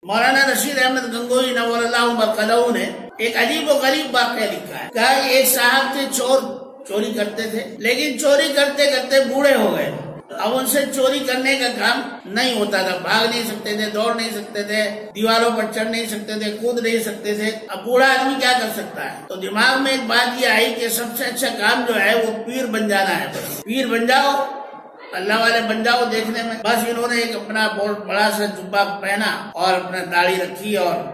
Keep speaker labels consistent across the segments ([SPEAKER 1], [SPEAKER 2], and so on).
[SPEAKER 1] مولانا رشید احمد گنگوئی نور اللہ مرقدہ نے ایک عجیب و غریب واقعہ لکھا ہے. کہا کہ ایک صاحب تھے، چوری کرتے تھے، لیکن چوری کرتے کرتے بوڑھے ہو گئے. اب ان سے چوری کرنے کا کام نہیں ہوتا تھا، بھاگ نہیں سکتے تھے، دوڑ نہیں سکتے تھے، دیواروں پر چڑھ نہیں سکتے تھے، کود نہیں سکتے تھے. اب بوڑھا آدمی کیا کر سکتا ہے؟ تو دماغ میں ایک بات یہ آئی کہ سب سے اچھا کام جو ہے وہ پیر بن جانا ہے. پیر بن جاؤ، اللہ والے بن جاؤ دیکھنے میں. بس انہوں نے ایک اپنا بہت بڑا سا جبہ پہنا اور اپنا داڑھی رکھی اور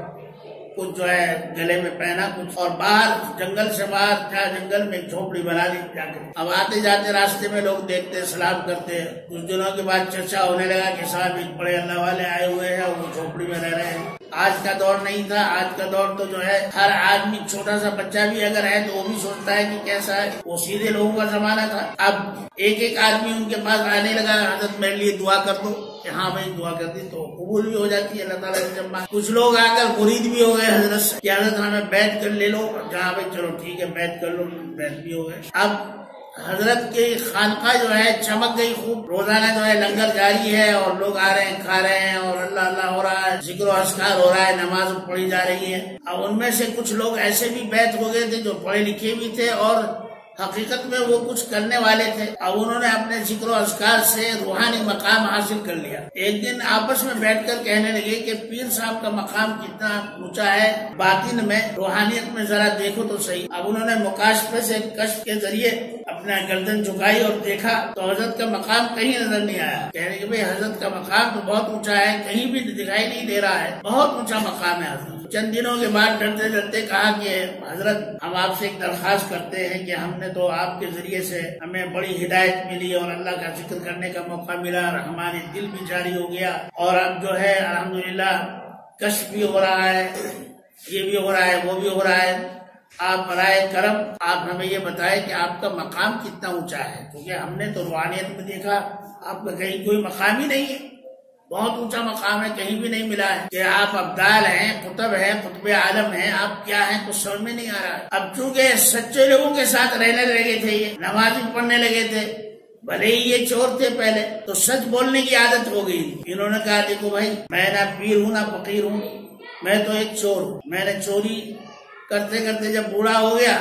[SPEAKER 1] کچھ جو ہے گلے میں پہنا کچھ، اور باہر جنگل سے باہر جنگل میں ایک جھوپڑی بنا لی جا کے. اب آتے جاتے راستے میں لوگ دیکھتے، سلام کرتے. کچھ دنوں کے بعد چرچا ہونے لگا کہ صاحب ایک بڑے اللہ والے آئے ہوئے ہیں اور وہ جھوپڑی میں رہ رہے ہیں. آج کا دور نہیں تھا، آج کا دور تو جو ہے ہر آدمی، چھوٹا سا بچہ بھی اگر ہے تو وہ بھی سوچتا ہے کہ کیسا ہے. وہ سیدھے لوگوں کا زمانہ تھا. اب ایک آدمی ان کے پاس آنے لگا، حضرت میرے لیے دعا کر دو. کہ ہاں بھائی دعا کر دی تو قبول بھی ہو جاتی ہے اللہ تعالیٰ کی جب. کچھ لوگ آ کر مرید بھی ہو گئے حضرت سے کہ حضرت ہمیں بیعت کر لے لو. جہاں بھائی چلو ٹھیک ہے بیعت کر لو، بیعت بھی ہو گئے. اب حضرت کی خانقاہ جو ہے چمک گئی خوب. روزانہ جو ہے لنگر جاری ہے اور لوگ آ رہے ہیں، کھا رہے ہیں اور اللہ اللہ ہو رہا ہے، ذکر و اذکار ہو رہا ہے، نماز پڑھی جا رہی ہے. اب ان میں سے کچھ لوگ ایسے بھی بیعت ہو گئے تھے جو پڑھے لکھے بھی تھے اور حقیقت میں وہ کچھ کرنے والے تھے. اب انہوں نے اپنے ذکر و اذکار سے روحانی مقام حاصل کر لیا. ایک دن آپس میں بیٹھ کر کہنے لگے کہ پیر صاحب کا مقام کتنا اونچا ہے باطن میں، روحانیت میں ذرا دیکھو تو صحیح. اب انہوں نے مکاشفے سے، کشف کے ذریعے اپنا گردن جھکائی اور دیکھا تو حضرت کا مقام کہیں نظر نہیں آیا. کہنے کہ بھئی حضرت کا مقام تو بہت اونچا ہے، کہیں بھی دکھائی نہیں دے رہا ہے، بہت اونچا مقام ہے حضرت. چند دنوں کے بعد ڈرتے ڈرتے کہا کہ حضرت ہم آپ سے ایک درخواست کرتے ہیں کہ ہم نے تو آپ کے ذریعے سے ہمیں بڑی ہدایت ملی اور اللہ کا ذکر کرنے کا موقع ملا اور ہمارے دل بھی جاری ہو گیا اور اب جو ہے الحمدللہ کشف بھی ہو رہا ہے، یہ بھی ہو رہا ہے، وہ بھی ہو رہا ہے. آپ برائے کرم آپ ہمیں یہ بتائیں کہ آپ کا مقام کتنا اونچا ہے، کیونکہ ہم نے تو روحانیت میں دیکھا آپ کا کہیں کوئی مقام ہی نہیں ہے، بہت اونچا مقام ہے، کہیں بھی نہیں ملا ہے کہ آپ ابدال ہیں، قطب ہیں، قطب عالم ہیں، آپ کیا ہیں کچھ سمجھ میں نہیں آ رہا ہے. اب چونکہ سچے لوگوں کے ساتھ رہنے لگے تھے، یہ نماز پڑھنے لگے تھے، بھلے ہی یہ چور تھے پہلے تو سچ بولنے کی عادت ہو گئی. انہوں نے کہا دیکھو بھائی میں نہ پیر ہوں نہ فقیر ہوں، میں تو ایک چور ہوں. میں نے چوری کرتے کرتے جب بوڑھا ہو گیا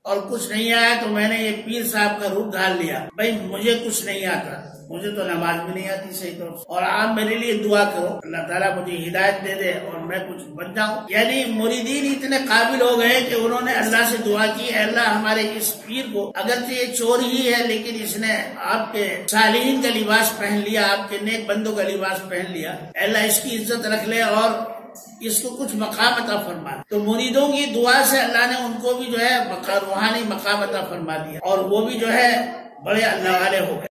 [SPEAKER 1] اور کچھ نہیں آیا تو میں نے یہ پیر صاحب کا روپ ڈھال لیا. بھائی مجھے کچھ نہیں آتا، مجھے تو نماز بھی نہیں آتی صحیح طور سے، اور آپ میرے لیے دعا کرو اللہ تعالیٰ مجھے ہدایت دے دے اور میں کچھ بن جاؤں. یعنی مریدین اتنے قابل ہو گئے کہ انہوں نے اللہ سے دعا کی، اے اللہ ہمارے اس پیر کو، اگرچہ یہ چور ہی ہے لیکن اس نے آپ کے صالحین کا لباس پہن لیا، آپ کے نیک بندوں کا لباس پہن لیا، اے اللہ اس کی عزت رکھ لے اور اس کو کچھ مقام عطا فرما. تو مریدوں کی دعا سے اللہ نے ان کو بھی جو ہے روحانی مقام عطا فرما دیا اور وہ بھی جو ہے بڑے اللہ والے ہو گئے.